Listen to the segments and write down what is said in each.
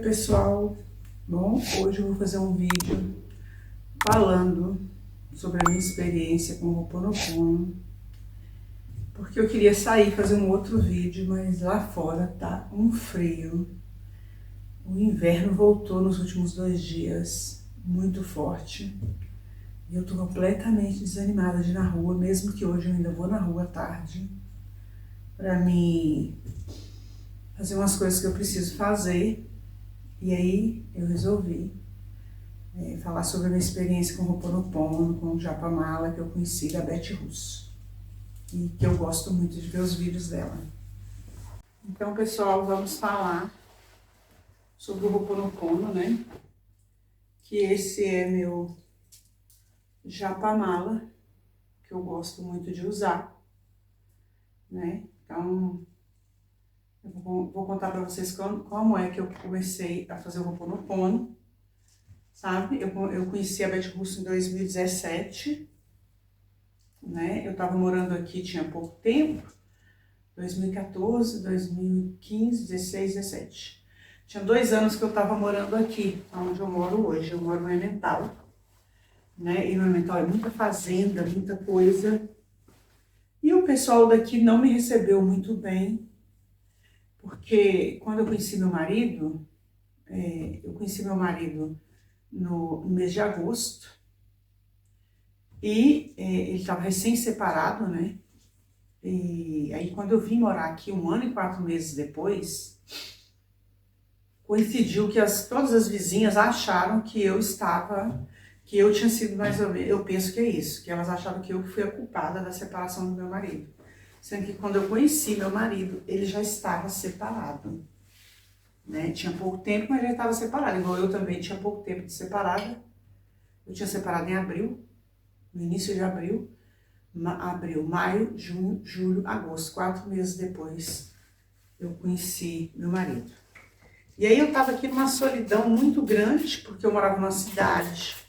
pessoal, bom, hoje eu vou fazer um vídeo falando sobre a minha experiência com o Ho'oponopono, porque eu queria sair e fazer um outro vídeo, mas lá fora tá um frio. O inverno voltou nos últimos 2 dias, muito forte, e eu tô completamente desanimada de ir na rua, mesmo que hoje eu ainda vou na rua à tarde, pra mim fazer umas coisas que eu preciso fazer. E aí eu resolvi falar sobre a minha experiência com o Ho'oponopono, com o Japamala, que eu conheci da Beth Russo. E que eu gosto muito de ver os vídeos dela. Então, pessoal, vamos falar sobre o Ho'oponopono, né? Que esse é meu Japamala, que eu gosto muito de usar, né? Então, eu vou contar para vocês como é que eu comecei a fazer o Ho'oponopono, sabe? Eu conheci a Beth Russo em 2017, né? Eu tava morando aqui, tinha pouco tempo, 2014, 2015, 16, 17. Tinha 2 anos que eu tava morando aqui, onde eu moro hoje. Eu moro no Emmental, né? E no Emmental é muita fazenda, muita coisa. E o pessoal daqui não me recebeu muito bem, porque quando eu conheci meu marido, no mês de agosto, e ele estava recém-separado, né? E aí quando eu vim morar aqui 1 ano e 4 meses depois, coincidiu que todas as vizinhas acharam que eu tinha sido mais ou menos, eu penso que é isso, que elas acharam que eu fui a culpada da separação do meu marido. Sendo que quando eu conheci meu marido, ele já estava separado, né? Tinha pouco tempo, mas ele estava separado, igual eu também tinha pouco tempo de separada. Eu tinha separado em abril, no início de abril, maio, junho, julho, agosto, 4 meses depois eu conheci meu marido. E aí eu tava aqui numa solidão muito grande, porque eu morava numa cidade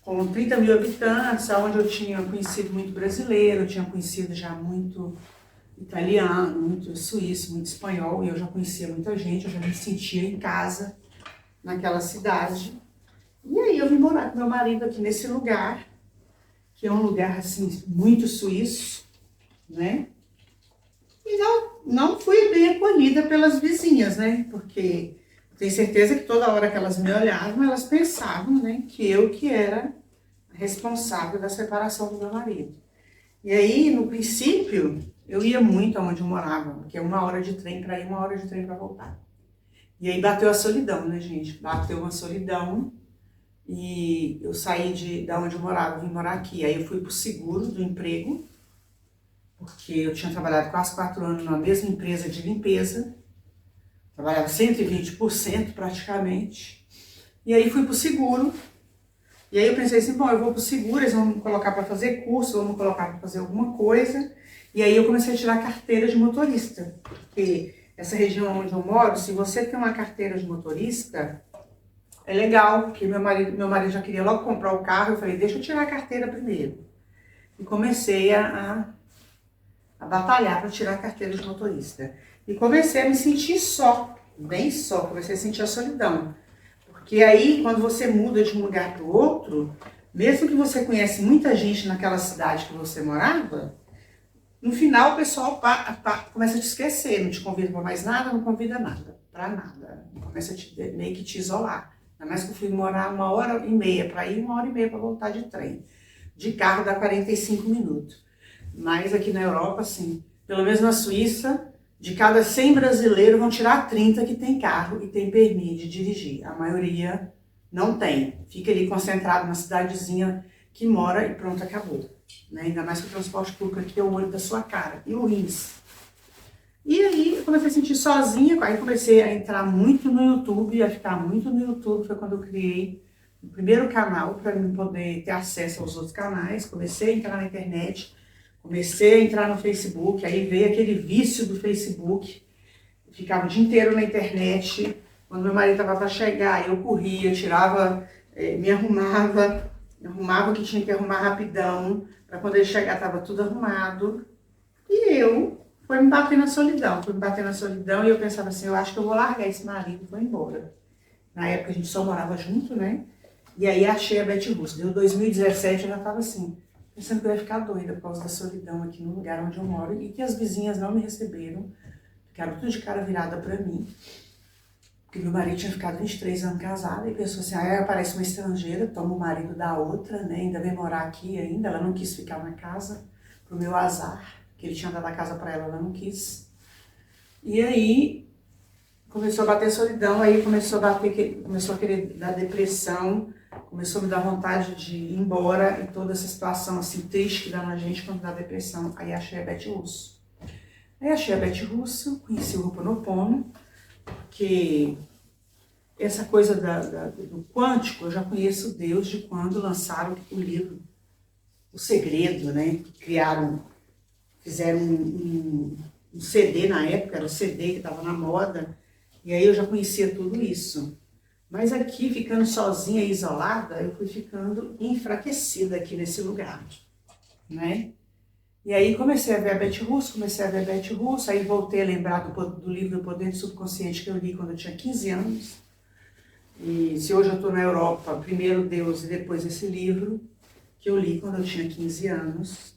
com 30 mil habitantes, onde eu tinha conhecido muito brasileiro, eu tinha conhecido já muito italiano, muito suíço, muito espanhol, e eu já conhecia muita gente, eu já me sentia em casa naquela cidade. E aí eu vim morar com meu marido aqui nesse lugar, que é um lugar assim, muito suíço, né? E não fui bem acolhida pelas vizinhas, né? Porque eu tenho certeza que toda hora que elas me olhavam, elas pensavam, né, que eu que era responsável da separação do meu marido. E aí, no princípio, eu ia muito aonde eu morava, porque é 1 hora de trem para ir, 1 hora de trem para voltar. E aí bateu a solidão, né, gente? Bateu uma solidão. E eu saí da onde eu morava, vim morar aqui. Aí eu fui pro seguro do emprego, porque eu tinha trabalhado quase 4 anos na mesma empresa de limpeza. Trabalhava 120% praticamente. E aí fui pro seguro. E aí eu pensei assim, bom, eu vou pro seguro, eles vão me colocar para fazer curso, vão me colocar para fazer alguma coisa. E aí eu comecei a tirar carteira de motorista. Porque essa região onde eu moro, se você tem uma carteira de motorista, é legal, porque meu marido já queria logo comprar o carro. Eu falei, deixa eu tirar a carteira primeiro. E comecei a batalhar para tirar a carteira de motorista. E comecei a me sentir só, bem só, comecei a sentir a solidão. Porque aí, quando você muda de um lugar para o outro, mesmo que você conhece muita gente naquela cidade que você morava, no final o pessoal começa a te esquecer, não te convida para mais nada, não convida nada, para nada. Começa a meio que te isolar. Ainda mais que eu fui morar 1h30 para ir, 1h30 para voltar de trem. De carro dá 45 minutos. Mas aqui na Europa, assim, pelo menos na Suíça, de cada 100 brasileiros vão tirar 30 que tem carro e tem permissão de dirigir. A maioria não tem. Fica ali concentrado na cidadezinha que mora e pronto, acabou. Né? Ainda mais que o transporte público aqui é o olho da sua cara e o rins. E aí eu comecei a sentir sozinha, aí comecei a entrar muito no YouTube, a ficar muito no YouTube. Foi quando eu criei o primeiro canal para mim poder ter acesso aos outros canais. Comecei a entrar na internet, comecei a entrar no Facebook, aí veio aquele vício do Facebook. Eu ficava o dia inteiro na internet. Quando meu marido estava para chegar, eu corria, tirava, me arrumava o que tinha que arrumar rapidão, para quando ele chegar estava tudo arrumado. E eu fui me bater na solidão e eu pensava assim, eu acho que eu vou largar esse marido e vou embora. Na época a gente só morava junto, né? E aí achei a Beth Russo. Deu 2017, eu já tava assim, pensando que eu ia ficar doida por causa da solidão aqui no lugar onde eu moro e que as vizinhas não me receberam, ficaram tudo de cara virada pra mim. Porque meu marido tinha ficado 23 anos casado e pensou assim, aí aparece uma estrangeira, toma o marido da outra, né? Ainda vem morar aqui ainda, ela não quis ficar na casa, pro meu azar, que ele tinha dado a casa pra ela, ela não quis. E aí começou a bater solidão, aí começou a querer dar depressão, começou a me dar vontade de ir embora e toda essa situação assim triste que dá na gente quando dá depressão. Aí achei a Beth Russo. Aí achei a Beth Russo, conheci o Ho'oponopono, que essa coisa do quântico, eu já conheço Deus de quando lançaram o livro O Segredo, né? Fizeram um CD na época, era o CD que estava na moda, e aí eu já conhecia tudo isso. Mas aqui, ficando sozinha e isolada, eu fui ficando enfraquecida aqui nesse lugar, né? E aí comecei a ver a Beth Russo, aí voltei a lembrar do livro do Poder do Subconsciente que eu li quando eu tinha 15 anos. E se hoje eu estou na Europa, primeiro Deus e depois esse livro, que eu li quando eu tinha 15 anos.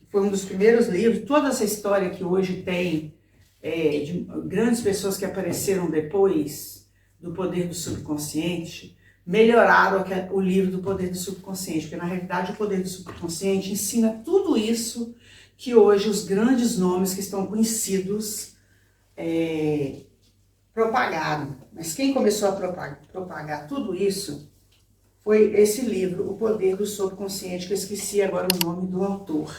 Foi um dos primeiros livros, toda essa história que hoje tem, de grandes pessoas que apareceram depois do Poder do Subconsciente, melhoraram o livro do Poder do Subconsciente, porque na realidade o Poder do Subconsciente ensina tudo isso que hoje os grandes nomes que estão conhecidos propagaram. Mas quem começou a propagar tudo isso foi esse livro, O Poder do Subconsciente, que eu esqueci agora o nome do autor.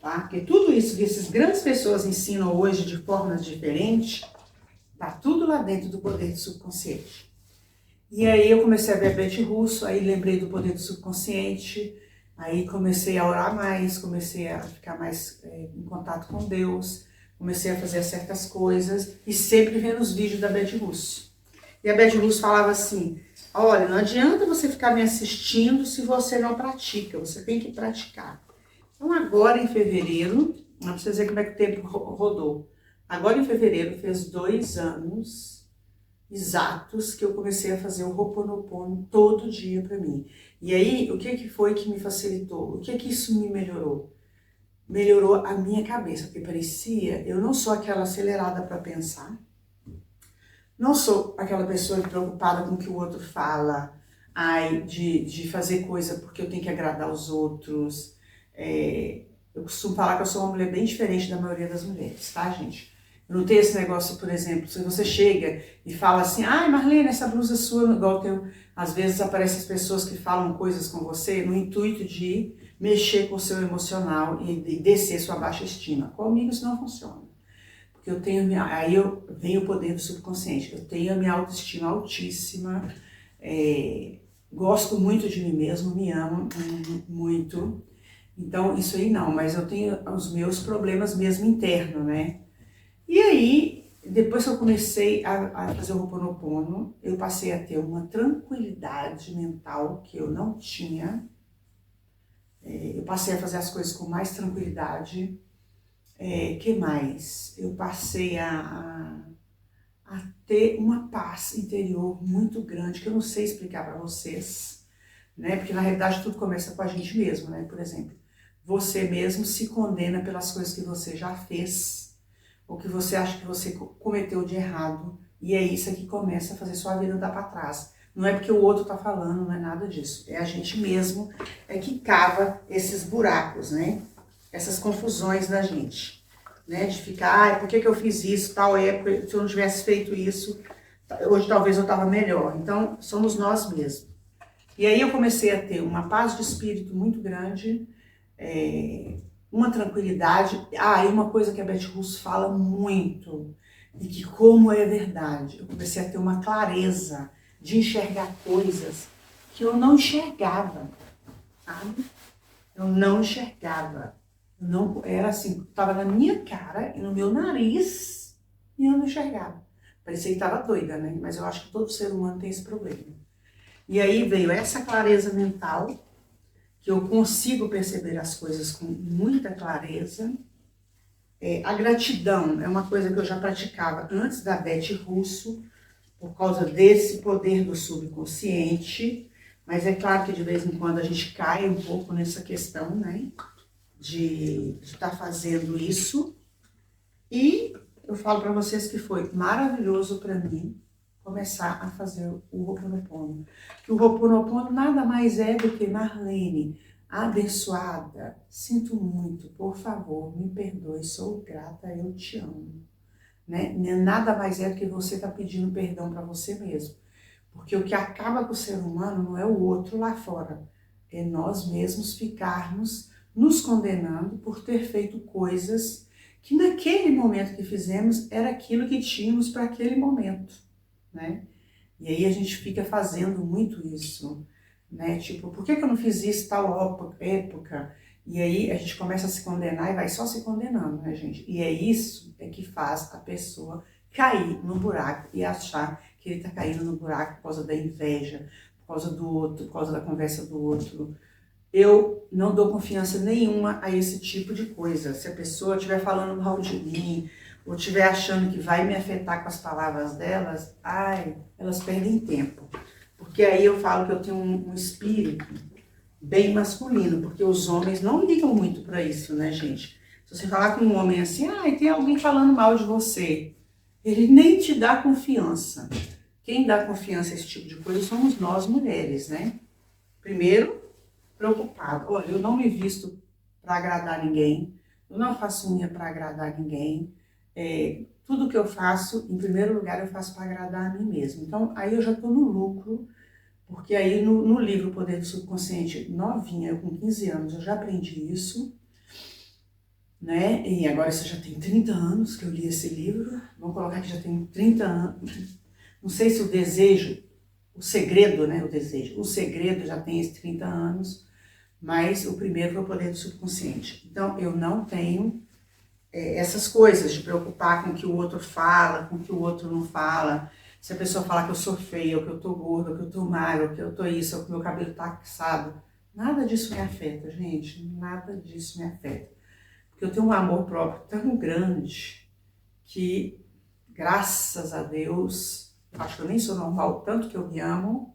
Tá? Porque tudo isso que essas grandes pessoas ensinam hoje de formas diferentes, tá tudo lá dentro do Poder do Subconsciente. E aí eu comecei a ver a Beth Russo, aí lembrei do Poder do Subconsciente, aí comecei a orar mais, comecei a ficar mais em contato com Deus, comecei a fazer certas coisas e sempre vendo os vídeos da Beth Russo. E a Beth Russo falava assim, olha, não adianta você ficar me assistindo se você não pratica, você tem que praticar. Então agora em fevereiro, pra vocês verem como é que o tempo rodou, agora em fevereiro fez 2 anos exatos que eu comecei a fazer o Ho'oponopono todo dia para mim. E aí, o que foi que me facilitou? O que isso me melhorou? Melhorou a minha cabeça, porque parecia, eu não sou aquela acelerada para pensar, não sou aquela pessoa preocupada com o que o outro fala, de fazer coisa porque eu tenho que agradar os outros. Eu costumo falar que eu sou uma mulher bem diferente da maioria das mulheres, tá, gente? Eu não tenho esse negócio, por exemplo, se você chega e fala assim, ai Marlene, essa blusa é sua, igual que às vezes aparecem as pessoas que falam coisas com você no intuito de mexer com o seu emocional e descer sua baixa estima. Comigo isso não funciona. Porque eu tenho, aí vem o poder do subconsciente, eu tenho a minha autoestima altíssima, gosto muito de mim mesmo, me amo muito. Então isso aí não, mas eu tenho os meus problemas mesmo internos, né? E aí, depois que eu comecei a fazer o Ho'oponopono, eu passei a ter uma tranquilidade mental que eu não tinha. Eu passei a fazer as coisas com mais tranquilidade. Que mais? Eu passei a ter uma paz interior muito grande, que eu não sei explicar para vocês, né? Porque na realidade tudo começa com a gente mesmo, né? Por exemplo, você mesmo se condena pelas coisas que você já fez, ou que você acha que você cometeu de errado, e é isso que começa a fazer sua vida andar para trás. Não é porque o outro está falando, não é nada disso. É a gente mesmo que cava esses buracos, né? Essas confusões da gente, né? De ficar, por que eu fiz isso, tal época, se eu não tivesse feito isso, hoje talvez eu estava melhor. Então, somos nós mesmos. E aí eu comecei a ter uma paz de espírito muito grande, uma tranquilidade. E uma coisa que a Beth Russo fala muito, e que como é verdade, eu comecei a ter uma clareza de enxergar coisas que eu não enxergava, sabe? Eu não enxergava. Era assim, estava na minha cara e no meu nariz e eu não enxergava. Parecia que estava doida, né? Mas eu acho que todo ser humano tem esse problema. E aí veio essa clareza mental, que eu consigo perceber as coisas com muita clareza. A gratidão é uma coisa que eu já praticava antes da Beth Russo, por causa desse poder do subconsciente, mas é claro que de vez em quando a gente cai um pouco nessa questão, né, de estar fazendo isso. E eu falo para vocês que foi maravilhoso para mim começar a fazer o Ho'oponopono. Que o Ho'oponopono nada mais é do que Marlene, abençoada, sinto muito, por favor, me perdoe, sou grata, eu te amo. Né? Nada mais é do que você tá pedindo perdão para você mesmo. Porque o que acaba com o ser humano não é o outro lá fora, é nós mesmos ficarmos nos condenando por ter feito coisas que naquele momento que fizemos era aquilo que tínhamos para aquele momento, né? E aí a gente fica fazendo muito isso, né? Tipo, por que eu não fiz isso tal época? E aí a gente começa a se condenar e vai só se condenando, né, gente? E é isso que faz a pessoa cair no buraco e achar que ele tá caindo no buraco por causa da inveja, por causa do outro, por causa da conversa do outro. Eu não dou confiança nenhuma a esse tipo de coisa. Se a pessoa estiver falando mal de mim, ou estiver achando que vai me afetar com as palavras delas, ai, elas perdem tempo. Porque aí eu falo que eu tenho um espírito bem masculino, porque os homens não ligam muito para isso, né, gente? Se você falar com um homem assim, tem alguém falando mal de você, ele nem te dá confiança. Quem dá confiança a esse tipo de coisa somos nós, mulheres, né? Primeiro, preocupado. Olha, eu não me visto para agradar ninguém, eu não faço unha para agradar ninguém, tudo que eu faço, em primeiro lugar, eu faço para agradar a mim mesmo. Então, aí eu já estou no lucro, porque aí no livro O Poder do Subconsciente, novinha, eu com 15 anos, eu já aprendi isso, né? E agora isso já tem 30 anos que eu li esse livro, vamos colocar que já tem 30 anos, não sei se o desejo, o segredo, né? O segredo já tem esses 30 anos, mas o primeiro foi O Poder do Subconsciente. Então, eu não tenho essas coisas de preocupar com o que o outro fala, com o que o outro não fala. Se a pessoa falar que eu sou feia, ou que eu tô gorda, ou que eu tô magra, ou que eu tô isso, ou que meu cabelo tá caçado, nada disso me afeta, gente. Nada disso me afeta. Porque eu tenho um amor próprio tão grande que, graças a Deus, acho que eu nem sou normal, tanto que eu me amo,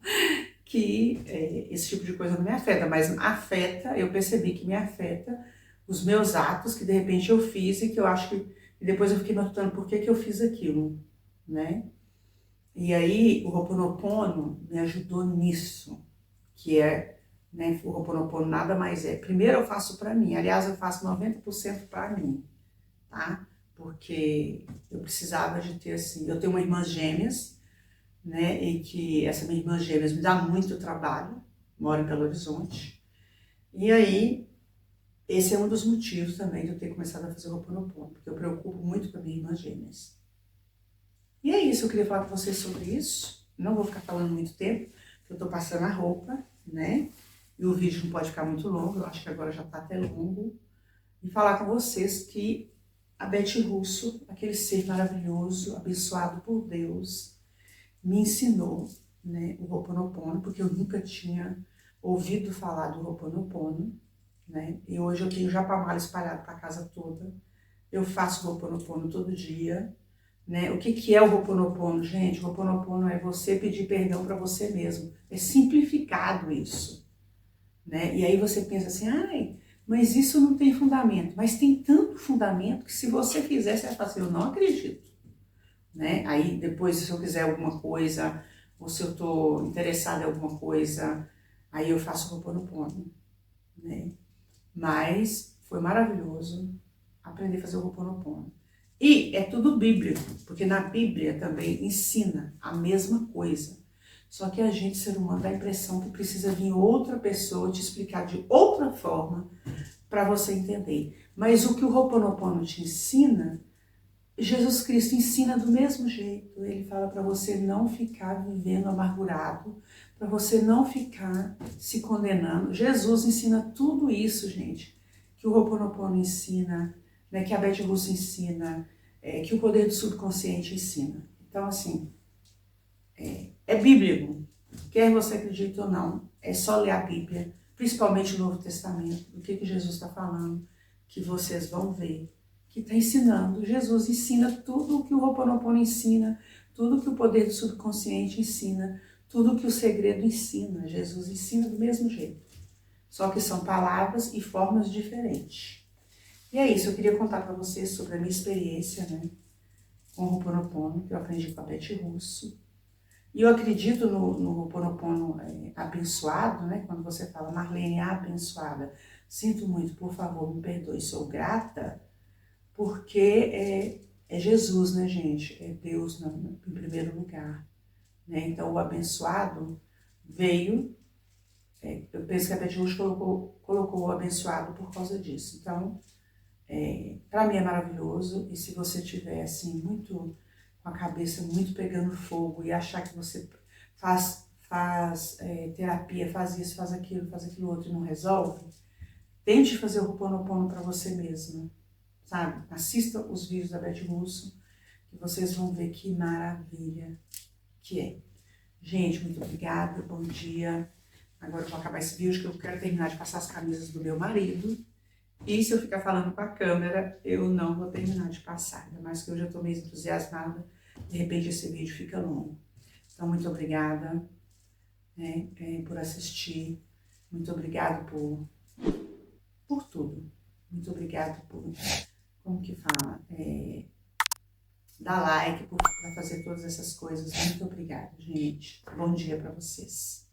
que esse tipo de coisa não me afeta, mas afeta, eu percebi que me afeta os meus atos que de repente eu fiz e que eu acho que e depois eu fiquei notando por que eu fiz aquilo, né? E aí o Ho'oponopono me ajudou nisso, que é, né, o Ho'oponopono nada mais é. Primeiro eu faço para mim, aliás eu faço 90% para mim, tá? Porque eu precisava de ter assim, eu tenho uma irmã gêmeas, né, e que essa minha irmã gêmeas me dá muito trabalho, moro em Belo Horizonte, e aí esse é um dos motivos também de eu ter começado a fazer o Ho'oponopono, porque eu preocupo muito com a minha irmã gêmeas. E é isso, eu queria falar com vocês sobre isso, não vou ficar falando muito tempo, porque eu tô passando a roupa, né, e o vídeo não pode ficar muito longo, eu acho que agora já tá até longo, e falar com vocês que a Beth Russo, aquele ser maravilhoso, abençoado por Deus, me ensinou, né, o Ho'oponopono, porque eu nunca tinha ouvido falar do Ho'oponopono, né, e hoje eu tenho japamala espalhado para a casa toda, eu faço o Ho'oponopono todo dia, né. O que é o Ho'oponopono, gente? O Ho'oponopono é você pedir perdão para você mesmo, é simplificado isso, né, e aí você pensa assim, mas isso não tem fundamento, mas tem tanto fundamento que se você fizer, você vai falar assim, eu não acredito. Né? Aí depois, se eu quiser alguma coisa, ou se eu tô interessada em alguma coisa, aí eu faço o Ho'oponopono, né? Mas foi maravilhoso aprender a fazer o Ho'oponopono. E é tudo bíblico, porque na Bíblia também ensina a mesma coisa. Só que a gente, ser humano, dá a impressão que precisa vir outra pessoa te explicar de outra forma para você entender. Mas o que o Ho'oponopono te ensina, Jesus Cristo ensina do mesmo jeito. Ele fala para você não ficar vivendo amargurado, para você não ficar se condenando. Jesus ensina tudo isso, gente, que o Ho'oponopono ensina, né, que a Beth Russo ensina, que o Poder do Subconsciente ensina. Então, assim, é bíblico. Quer você acredite ou não, é só ler a Bíblia, principalmente o Novo Testamento, o que Jesus está falando, que vocês vão ver que está ensinando. Jesus ensina tudo o que o Ho'oponopono ensina, Tudo que o poder do subconsciente ensina, tudo que o segredo ensina, Jesus ensina do mesmo jeito. Só que são palavras e formas diferentes. E é isso, eu queria contar para vocês sobre a minha experiência, né, com o Ho'oponopono, que eu aprendi com a Beth Russo. E eu acredito no Ho'oponopono abençoado, né, quando você fala, Marlene, abençoada. Sinto muito, por favor, me perdoe, sou grata, porque é Jesus, né, gente? É Deus em primeiro lugar. Né? Então, o abençoado veio, eu penso que a Beth Russo colocou o abençoado por causa disso. Então, para mim é maravilhoso, e se você tiver, assim, muito com a cabeça muito pegando fogo e achar que você faz terapia, faz isso, faz aquilo outro e não resolve, tente fazer o Ho'oponopono para você mesma, sabe? Assista os vídeos da Beth Russo, que vocês vão ver que maravilha que é. Gente, muito obrigada, bom dia. Agora eu vou acabar esse vídeo, que eu quero terminar de passar as camisas do meu marido. E se eu ficar falando com a câmera, eu não vou terminar de passar. Ainda mais que eu já estou meio entusiasmada, de repente esse vídeo fica longo. Então, muito obrigada, né, por assistir. Muito obrigada por tudo. Muito obrigada por, como que fala, dar like, para fazer todas essas coisas. Muito obrigada, gente. Bom dia para vocês.